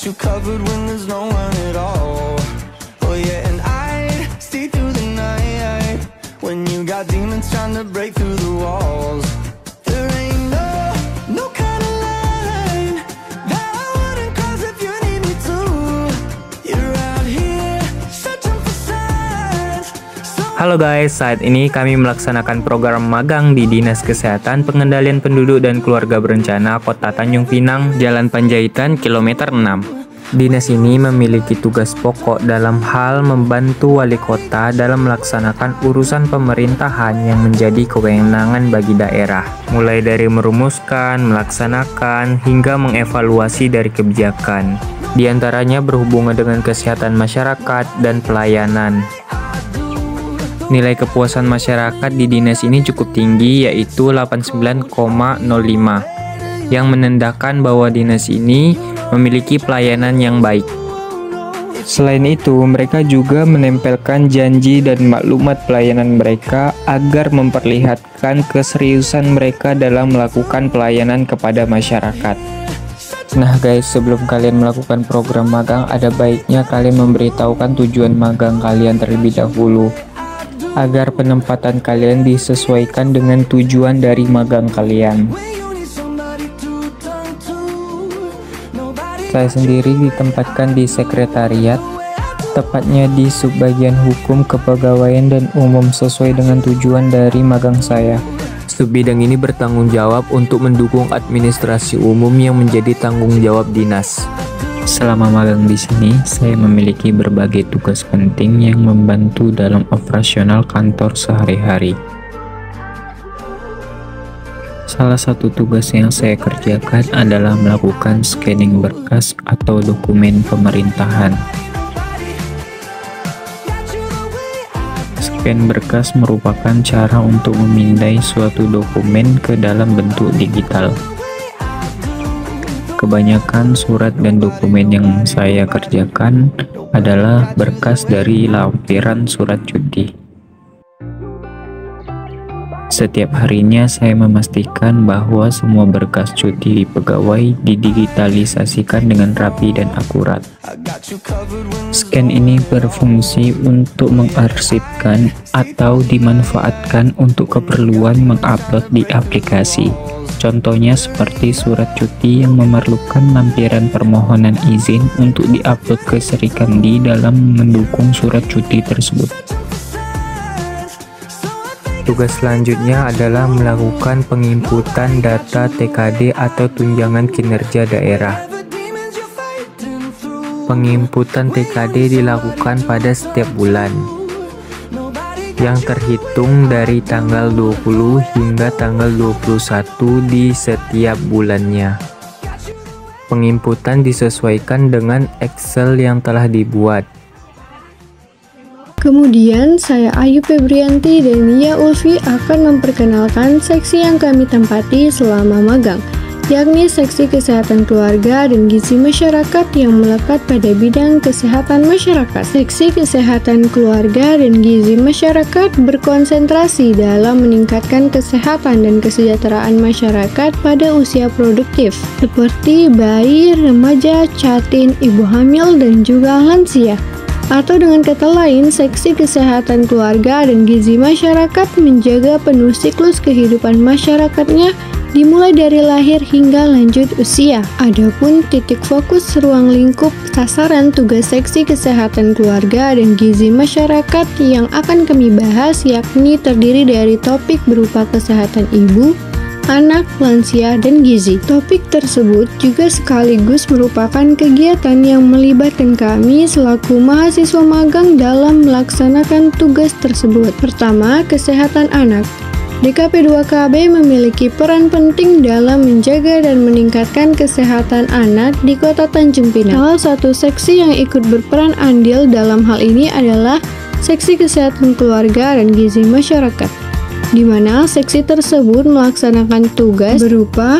you covered when there's no one at all. Oh yeah, and I'd stay through the night when you got demons trying to break through the walls. There ain't no kind of line that I wouldn't cross if you need me to. You're out here searching for signs. Halo guys, saat ini kami melaksanakan program magang di Dinas Kesehatan Pengendalian Penduduk dan Keluarga Berencana Kota Tanjung Pinang, Jalan Panjaitan, kilometer 6. Dinas ini memiliki tugas pokok dalam hal membantu wali kota dalam melaksanakan urusan pemerintahan yang menjadi kewenangan bagi daerah, mulai dari merumuskan, melaksanakan, hingga mengevaluasi dari kebijakan. Di antaranya berhubungan dengan kesehatan masyarakat dan pelayanan. Nilai kepuasan masyarakat di dinas ini cukup tinggi, yaitu 89,05, yang menandakan bahwa dinas ini memiliki pelayanan yang baik. Selain itu, mereka juga menempelkan janji dan maklumat pelayanan mereka agar memperlihatkan keseriusan mereka dalam melakukan pelayanan kepada masyarakat. Nah guys, sebelum kalian melakukan program magang, ada baiknya kalian memberitahukan tujuan magang kalian terlebih dahulu, agar penempatan kalian disesuaikan dengan tujuan dari magang kalian. Saya sendiri ditempatkan di sekretariat, tepatnya di subbagian hukum, kepegawaian, dan umum sesuai dengan tujuan dari magang saya. Subbidang ini bertanggung jawab untuk mendukung administrasi umum yang menjadi tanggung jawab dinas. Selama magang di sini, saya memiliki berbagai tugas penting yang membantu dalam operasional kantor sehari-hari. Salah satu tugas yang saya kerjakan adalah melakukan scanning berkas atau dokumen pemerintahan. Scan berkas merupakan cara untuk memindai suatu dokumen ke dalam bentuk digital. Kebanyakan surat dan dokumen yang saya kerjakan adalah berkas dari lampiran surat cuti. Setiap harinya saya memastikan bahwa semua berkas cuti pegawai didigitalisasikan dengan rapi dan akurat. Scan ini berfungsi untuk mengarsipkan atau dimanfaatkan untuk keperluan mengupload di aplikasi. Contohnya seperti surat cuti yang memerlukan lampiran permohonan izin untuk diupload ke Serikandi dalam mendukung surat cuti tersebut. Tugas selanjutnya adalah melakukan penginputan data TKD atau tunjangan kinerja daerah. Penginputan TKD dilakukan pada setiap bulan, yang terhitung dari tanggal 20 hingga tanggal 21 di setiap bulannya. Penginputan disesuaikan dengan Excel yang telah dibuat. Kemudian, saya Ayu Febrianti dan Nia Ulfi akan memperkenalkan seksi yang kami tempati selama magang, yakni seksi kesehatan keluarga dan gizi masyarakat yang melekat pada bidang kesehatan masyarakat. Seksi kesehatan keluarga dan gizi masyarakat berkonsentrasi dalam meningkatkan kesehatan dan kesejahteraan masyarakat pada usia produktif, seperti bayi, remaja, catin, ibu hamil, dan juga lansia. Atau dengan kata lain, seksi kesehatan keluarga dan gizi masyarakat menjaga penuh siklus kehidupan masyarakatnya dimulai dari lahir hingga lanjut usia. Adapun titik fokus ruang lingkup sasaran tugas seksi kesehatan keluarga dan gizi masyarakat yang akan kami bahas yakni terdiri dari topik berupa kesehatan ibu, anak, lansia, dan gizi. Topik tersebut juga sekaligus merupakan kegiatan yang melibatkan kami selaku mahasiswa magang dalam melaksanakan tugas tersebut. Pertama, kesehatan anak. DKP2KB memiliki peran penting dalam menjaga dan meningkatkan kesehatan anak di Kota Tanjung Pinang. Salah satu seksi yang ikut berperan andil dalam hal ini adalah Seksi Kesehatan Keluarga dan Gizi Masyarakat, di mana seksi tersebut melaksanakan tugas berupa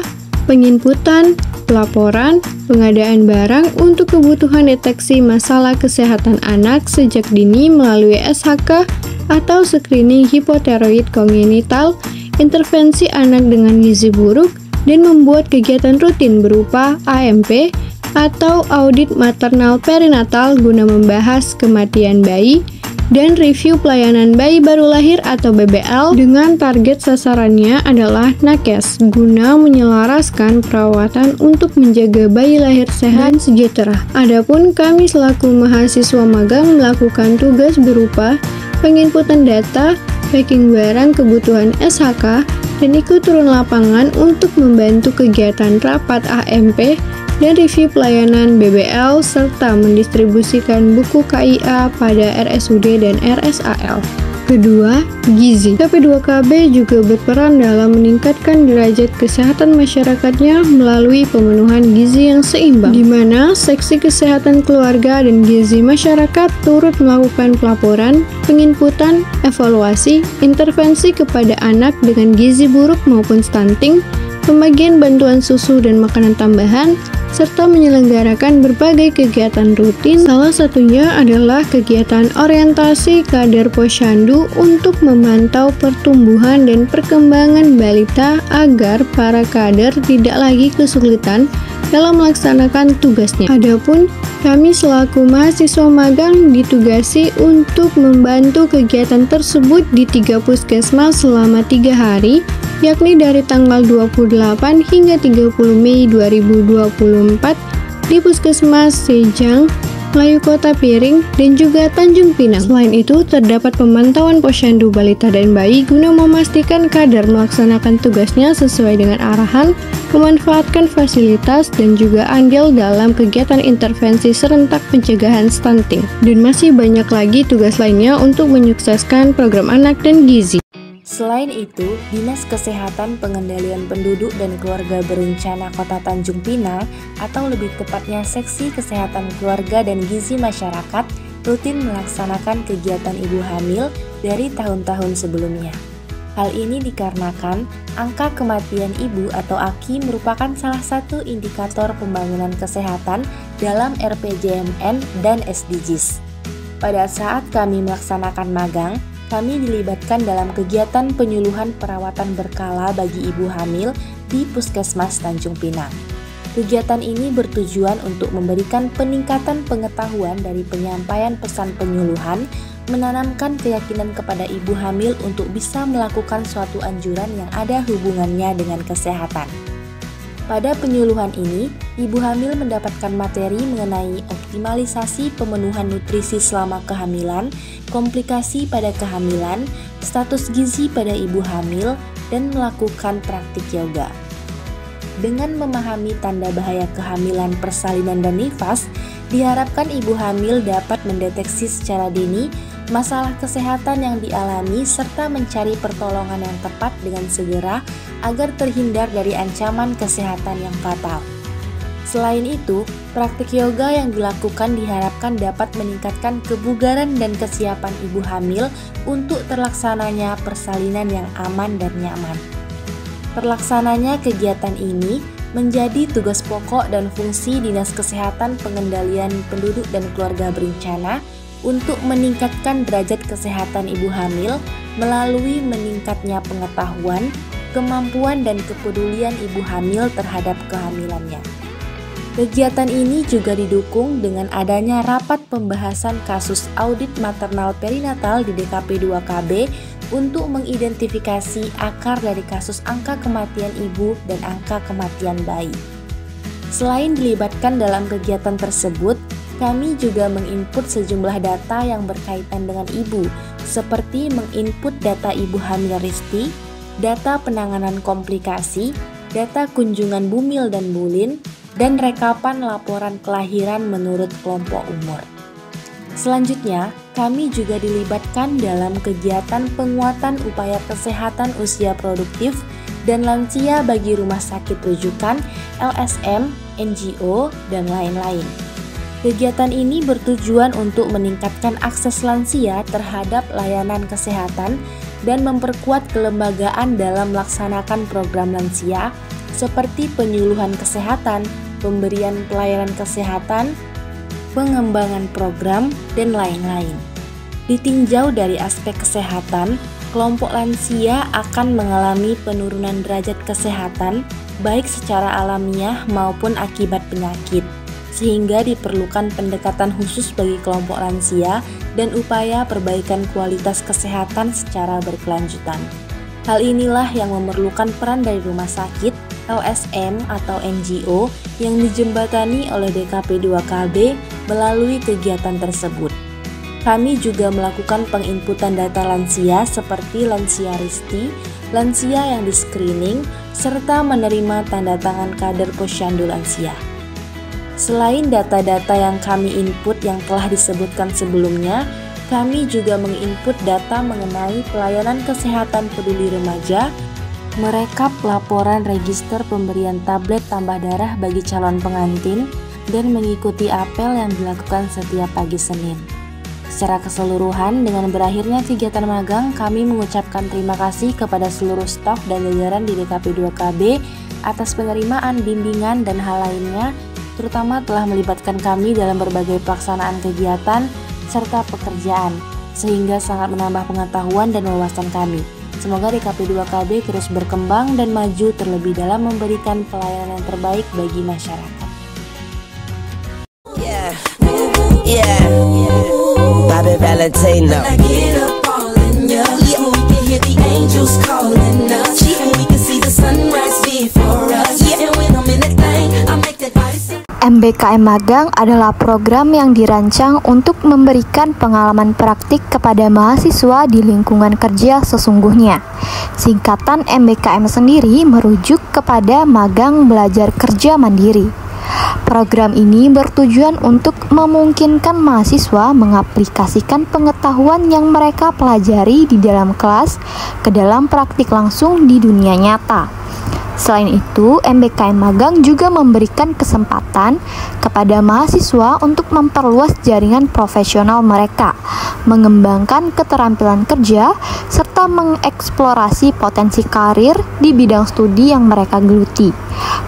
penginputan, pelaporan, pengadaan barang untuk kebutuhan deteksi masalah kesehatan anak sejak dini melalui SHK atau screening hipotiroid kongenital, intervensi anak dengan gizi buruk, dan membuat kegiatan rutin berupa AMP, atau audit maternal perinatal guna membahas kematian bayi, dan review pelayanan bayi baru lahir atau BBL dengan target sasarannya adalah nakes guna menyelaraskan perawatan untuk menjaga bayi lahir sehat dan sejahtera. Adapun kami selaku mahasiswa magang melakukan tugas berupa penginputan data, packing barang kebutuhan SHK, dan ikut turun lapangan untuk membantu kegiatan rapat AMP dan review pelayanan BBL serta mendistribusikan buku KIA pada RSUD dan RSAL. Kedua, gizi. KP2KB juga berperan dalam meningkatkan derajat kesehatan masyarakatnya melalui pemenuhan gizi yang seimbang, di mana Seksi Kesehatan Keluarga dan Gizi Masyarakat turut melakukan pelaporan, penginputan, evaluasi, intervensi kepada anak dengan gizi buruk maupun stunting, pembagian bantuan susu dan makanan tambahan, serta menyelenggarakan berbagai kegiatan rutin. Salah satunya adalah kegiatan orientasi kader posyandu untuk memantau pertumbuhan dan perkembangan balita agar para kader tidak lagi kesulitan dalam melaksanakan tugasnya. Adapun kami selaku mahasiswa magang ditugasi untuk membantu kegiatan tersebut di 3 puskesmas selama 3 hari, yakni dari tanggal 28 hingga 30 Mei 2024 di Puskesmas Sejang, Melayu Kota Piring, dan juga Tanjung Pinang. Selain itu, terdapat pemantauan posyandu balita dan bayi guna memastikan kader melaksanakan tugasnya sesuai dengan arahan, memanfaatkan fasilitas, dan juga andil dalam kegiatan intervensi serentak pencegahan stunting. Dan masih banyak lagi tugas lainnya untuk menyukseskan program anak dan gizi. Selain itu, Dinas Kesehatan Pengendalian Penduduk dan Keluarga Berencana Kota Tanjung Pinang, atau lebih tepatnya Seksi Kesehatan Keluarga dan Gizi Masyarakat, rutin melaksanakan kegiatan ibu hamil dari tahun-tahun sebelumnya. Hal ini dikarenakan angka kematian ibu atau AKI merupakan salah satu indikator pembangunan kesehatan dalam RPJMN dan SDGs. Pada saat kami melaksanakan magang, kami dilibatkan dalam kegiatan penyuluhan perawatan berkala bagi ibu hamil di Puskesmas Tanjung Pinang. Kegiatan ini bertujuan untuk memberikan peningkatan pengetahuan dari penyampaian pesan penyuluhan, menanamkan keyakinan kepada ibu hamil untuk bisa melakukan suatu anjuran yang ada hubungannya dengan kesehatan. Pada penyuluhan ini, ibu hamil mendapatkan materi mengenai optimalisasi pemenuhan nutrisi selama kehamilan, komplikasi pada kehamilan, status gizi pada ibu hamil, dan melakukan praktik yoga. Dengan memahami tanda bahaya kehamilan, persalinan, dan nifas, diharapkan ibu hamil dapat mendeteksi secara dini masalah kesehatan yang dialami serta mencari pertolongan yang tepat dengan segera agar terhindar dari ancaman kesehatan yang fatal. Selain itu, praktik yoga yang dilakukan diharapkan dapat meningkatkan kebugaran dan kesiapan ibu hamil untuk terlaksananya persalinan yang aman dan nyaman. Terlaksananya kegiatan ini menjadi tugas pokok dan fungsi Dinas Kesehatan Pengendalian Penduduk dan Keluarga Berencana untuk meningkatkan derajat kesehatan ibu hamil melalui meningkatnya pengetahuan, kemampuan, dan kepedulian ibu hamil terhadap kehamilannya. Kegiatan ini juga didukung dengan adanya rapat pembahasan kasus audit maternal perinatal di DKP 2KB untuk mengidentifikasi akar dari kasus angka kematian ibu dan angka kematian bayi. Selain dilibatkan dalam kegiatan tersebut, kami juga menginput sejumlah data yang berkaitan dengan ibu, seperti menginput data ibu hamil Risti, data penanganan komplikasi, data kunjungan bumil dan bulin, dan rekapan laporan kelahiran menurut kelompok umur. Selanjutnya, kami juga dilibatkan dalam kegiatan penguatan upaya kesehatan usia produktif dan lansia bagi rumah sakit rujukan, LSM, NGO, dan lain-lain. Kegiatan ini bertujuan untuk meningkatkan akses lansia terhadap layanan kesehatan dan memperkuat kelembagaan dalam melaksanakan program lansia seperti penyuluhan kesehatan, pemberian pelayanan kesehatan, pengembangan program, dan lain-lain. Ditinjau dari aspek kesehatan, kelompok lansia akan mengalami penurunan derajat kesehatan baik secara alamiah maupun akibat penyakit. sehingga diperlukan pendekatan khusus bagi kelompok lansia dan upaya perbaikan kualitas kesehatan secara berkelanjutan. Hal inilah yang memerlukan peran dari rumah sakit, LSM atau NGO yang dijembatani oleh DKP 2KB melalui kegiatan tersebut. Kami juga melakukan penginputan data lansia seperti lansia Risti, lansia yang di-screening, serta menerima tanda tangan kader posyandu lansia. Selain data-data yang kami input yang telah disebutkan sebelumnya, kami juga menginput data mengenai pelayanan kesehatan peduli remaja, merekap laporan register pemberian tablet tambah darah bagi calon pengantin, dan mengikuti apel yang dilakukan setiap pagi Senin. Secara keseluruhan, dengan berakhirnya kegiatan magang, kami mengucapkan terima kasih kepada seluruh staf dan jajaran di DKP 2KB atas penerimaan, bimbingan, dan hal lainnya, terutama telah melibatkan kami dalam berbagai pelaksanaan kegiatan serta pekerjaan, sehingga sangat menambah pengetahuan dan wawasan kami. Semoga DKP 2KB terus berkembang dan maju terlebih dalam memberikan pelayanan yang terbaik bagi masyarakat. Bobby Valentino. When I get up all in ya, we can hear the angels calling us, and we can see the sunrise before us. And when I'm in that thing, I make that body sing. MBKM Magang adalah program yang dirancang untuk memberikan pengalaman praktik kepada mahasiswa di lingkungan kerja sesungguhnya. Singkatan MBKM sendiri merujuk kepada Magang Belajar Kerja Mandiri. Program ini bertujuan untuk memungkinkan mahasiswa mengaplikasikan pengetahuan yang mereka pelajari di dalam kelas ke dalam praktik langsung di dunia nyata. Selain itu, MBKM Magang juga memberikan kesempatan kepada mahasiswa untuk memperluas jaringan profesional mereka, mengembangkan keterampilan kerja, serta mengeksplorasi potensi karir di bidang studi yang mereka geluti.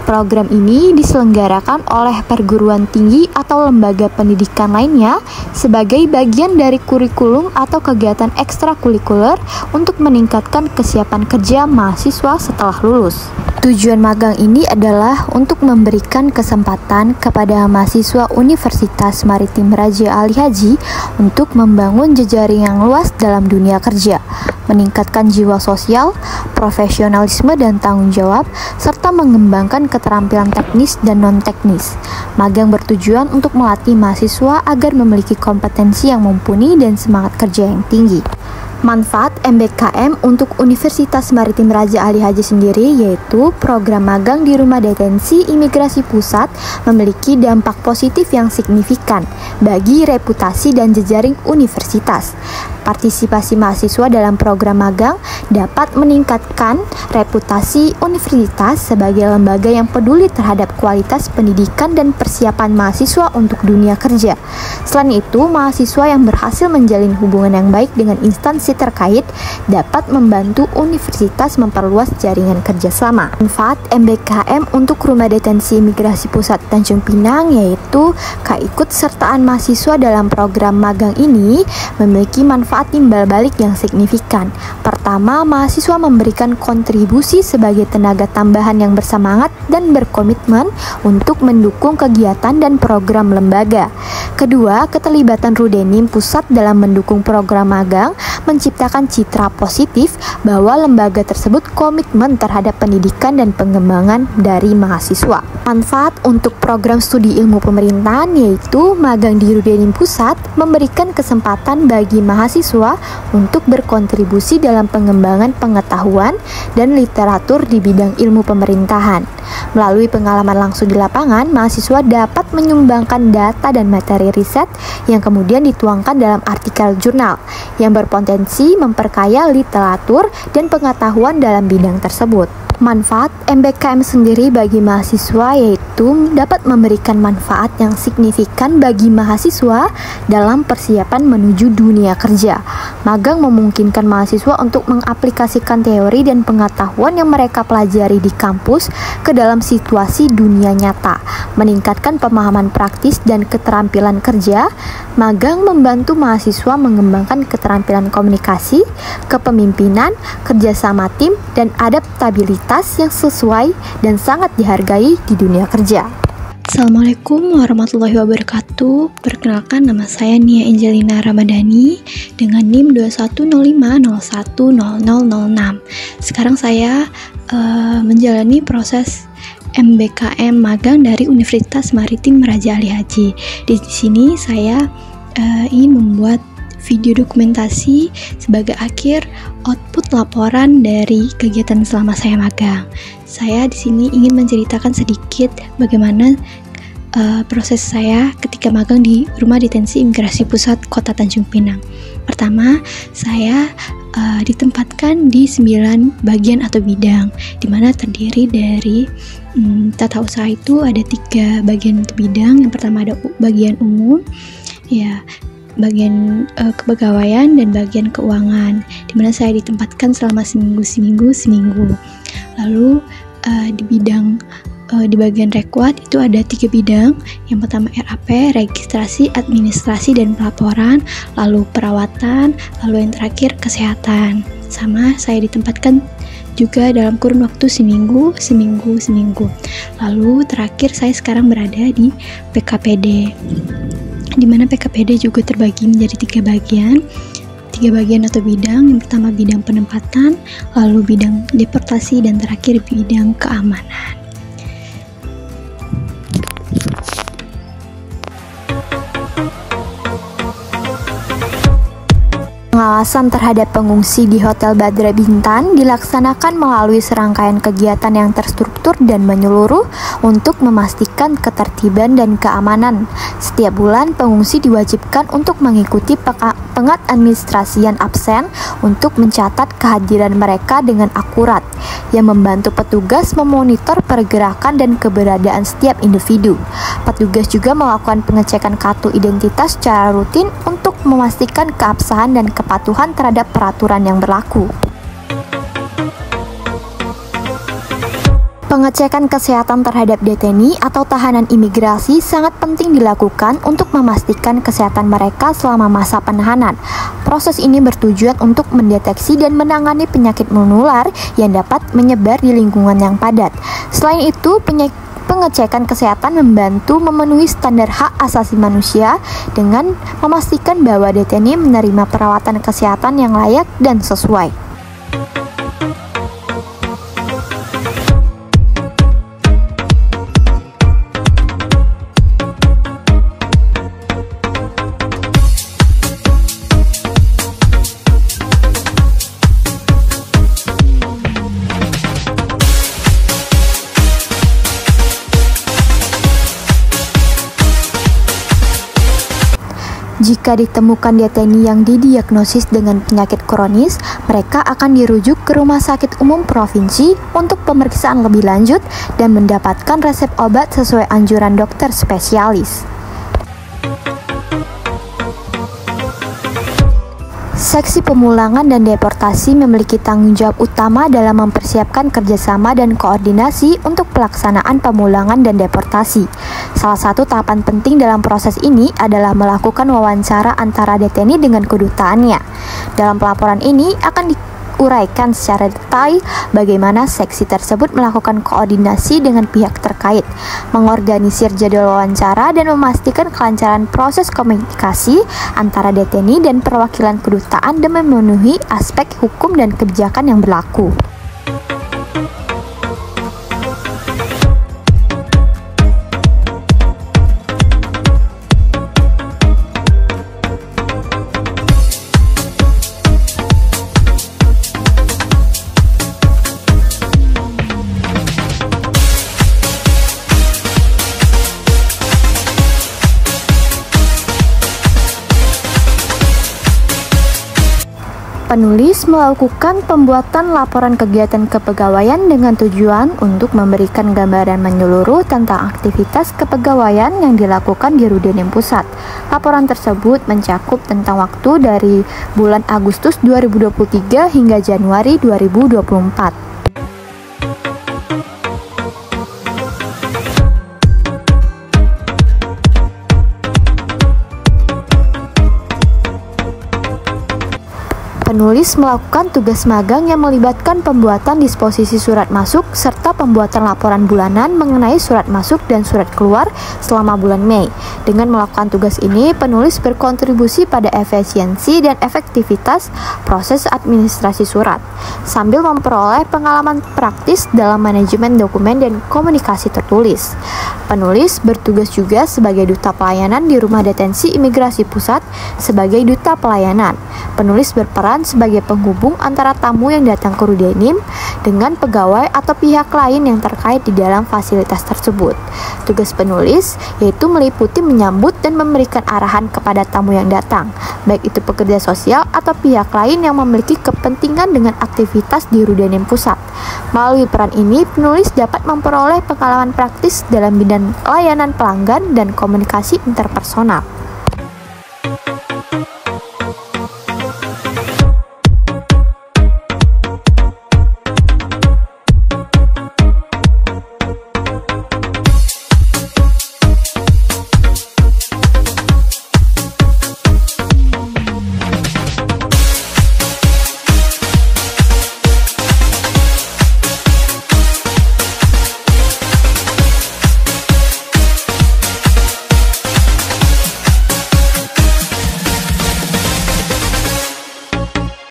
Program ini diselenggarakan oleh perguruan tinggi atau lembaga pendidikan lainnya sebagai bagian dari kurikulum atau kegiatan ekstrakurikuler untuk meningkatkan kesiapan kerja mahasiswa setelah lulus. Tujuan magang ini adalah untuk memberikan kesempatan kepada mahasiswa Universitas Maritim Raja Ali Haji untuk membangun jejaring yang luas dalam dunia kerja, meningkatkan jiwa sosial, profesionalisme dan tanggung jawab, serta mengembangkan keterampilan teknis dan non-teknis. Magang bertujuan untuk melatih mahasiswa agar memiliki kompetensi yang mumpuni dan semangat kerja yang tinggi. Manfaat MBKM untuk Universitas Maritim Raja Ali Haji sendiri yaitu program magang di Rumah Detensi Imigrasi Pusat memiliki dampak positif yang signifikan bagi reputasi dan jejaring universitas. Partisipasi mahasiswa dalam program magang dapat meningkatkan reputasi universitas sebagai lembaga yang peduli terhadap kualitas pendidikan dan persiapan mahasiswa untuk dunia kerja. Selain itu, mahasiswa yang berhasil menjalin hubungan yang baik dengan instansi terkait dapat membantu universitas memperluas jaringan kerjasama. Manfaat MBKM untuk Rumah Detensi Imigrasi Pusat Tanjung Pinang yaitu keikutsertaan mahasiswa dalam program magang ini memiliki manfaat timbal balik yang signifikan. Pertama, mahasiswa memberikan kontribusi sebagai tenaga tambahan yang bersemangat dan berkomitmen untuk mendukung kegiatan dan program lembaga. Kedua, keterlibatan Rudenim Pusat dalam mendukung program magang menciptakan citra positif bahwa lembaga tersebut komitmen terhadap pendidikan dan pengembangan dari mahasiswa. Manfaat untuk program studi ilmu pemerintahan yaitu magang di Rudenim Pusat memberikan kesempatan bagi mahasiswa untuk berkontribusi dalam pengembangan pengetahuan dan literatur di bidang ilmu pemerintahan. Melalui pengalaman langsung di lapangan, mahasiswa dapat menyumbangkan data dan materi riset yang kemudian dituangkan dalam artikel jurnal yang berpotensi memperkaya literatur dan pengetahuan dalam bidang tersebut. Manfaat MBKM sendiri bagi mahasiswa yaitu dapat memberikan manfaat yang signifikan bagi mahasiswa dalam persiapan menuju dunia kerja. Magang memungkinkan mahasiswa untuk mengaplikasikan teori dan pengetahuan yang mereka pelajari di kampus ke dalam situasi dunia nyata, meningkatkan pemahaman praktis dan keterampilan kerja. Magang membantu mahasiswa mengembangkan keterampilan komunikasi, kepemimpinan, kerjasama tim, dan adaptabilitas yang sesuai dan sangat dihargai di dunia kerja. Assalamualaikum warahmatullahi wabarakatuh. Perkenalkan, nama saya Nia Angelina Ramadhani dengan NIM 2105010006. Sekarang saya menjalani proses MBKM magang dari Universitas Maritim Raja Ali Haji. Di sini saya ingin membuat video dokumentasi sebagai akhir output laporan dari kegiatan selama saya magang. Saya di sini ingin menceritakan sedikit bagaimana proses saya ketika magang di Rumah Detensi Imigrasi Pusat Kota Tanjung Pinang. Pertama, saya ditempatkan di 9 bagian atau bidang, di mana terdiri dari tata usaha itu ada 3 bagian atau bidang. Yang pertama ada bagian umum, bagian kepegawaian dan bagian keuangan, di mana saya ditempatkan selama seminggu. Lalu di bagian rekwat itu ada 3 bidang. Yang pertama RAP, registrasi, administrasi, dan pelaporan. Lalu perawatan, lalu yang terakhir kesehatan. Sama saya ditempatkan juga dalam kurun waktu seminggu. Lalu terakhir saya sekarang berada di PKPD, di mana PKPD juga terbagi menjadi 3 bagian. 3 bagian atau bidang. Yang pertama bidang penempatan, lalu bidang deportasi, dan terakhir bidang keamanan. Pengawasan terhadap pengungsi di Hotel Badra Bintan dilaksanakan melalui serangkaian kegiatan yang terstruktur dan menyeluruh untuk memastikan ketertiban dan keamanan. Setiap bulan, pengungsi diwajibkan untuk mengikuti pengadministrasian absen untuk mencatat kehadiran mereka dengan akurat, yang membantu petugas memonitor pergerakan dan keberadaan setiap individu. Petugas juga melakukan pengecekan kartu identitas secara rutin untuk memastikan keabsahan dan kepatuhan terhadap peraturan yang berlaku. Pengecekan kesehatan terhadap deteni atau tahanan imigrasi sangat penting dilakukan untuk memastikan kesehatan mereka selama masa penahanan. Proses ini bertujuan untuk mendeteksi dan menangani penyakit menular yang dapat menyebar di lingkungan yang padat. Selain itu, pengecekan kesehatan membantu memenuhi standar hak asasi manusia dengan memastikan bahwa deteni menerima perawatan kesehatan yang layak dan sesuai. Jika ditemukan deteni yang didiagnosis dengan penyakit kronis, mereka akan dirujuk ke Rumah Sakit Umum Provinsi untuk pemeriksaan lebih lanjut dan mendapatkan resep obat sesuai anjuran dokter spesialis. Seksi Pemulangan dan Deportasi memiliki tanggung jawab utama dalam mempersiapkan kerjasama dan koordinasi untuk pelaksanaan pemulangan dan deportasi. Salah satu tahapan penting dalam proses ini adalah melakukan wawancara antara deteni dengan kedutaannya. Dalam pelaporan ini akan diuraikan secara detail bagaimana seksi tersebut melakukan koordinasi dengan pihak terkait, mengorganisir jadwal wawancara, dan memastikan kelancaran proses komunikasi antara deteni dan perwakilan kedutaan demi memenuhi aspek hukum dan kebijakan yang berlaku. Penulis melakukan pembuatan laporan kegiatan kepegawaian dengan tujuan untuk memberikan gambaran menyeluruh tentang aktivitas kepegawaian yang dilakukan di Rudenim Pusat. Laporan tersebut mencakup tentang waktu dari bulan Agustus 2023 hingga Januari 2024. Penulis melakukan tugas magang yang melibatkan pembuatan disposisi surat masuk serta pembuatan laporan bulanan mengenai surat masuk dan surat keluar selama bulan Mei. Dengan melakukan tugas ini, penulis berkontribusi pada efisiensi dan efektivitas proses administrasi surat, sambil memperoleh pengalaman praktis dalam manajemen dokumen dan komunikasi tertulis. Penulis bertugas juga sebagai duta pelayanan di Rumah Detensi Imigrasi Pusat sebagai duta pelayanan. Penulis berperan sebagai penghubung antara tamu yang datang ke Rudenim dengan pegawai atau pihak lain yang terkait di dalam fasilitas tersebut. Tugas penulis yaitu meliputi menyambut dan memberikan arahan kepada tamu yang datang, baik itu pekerja sosial atau pihak lain yang memiliki kepentingan dengan aktivitas di Rudenim Pusat. Melalui peran ini, penulis dapat memperoleh pengalaman praktis dalam bidang layanan pelanggan dan komunikasi interpersonal.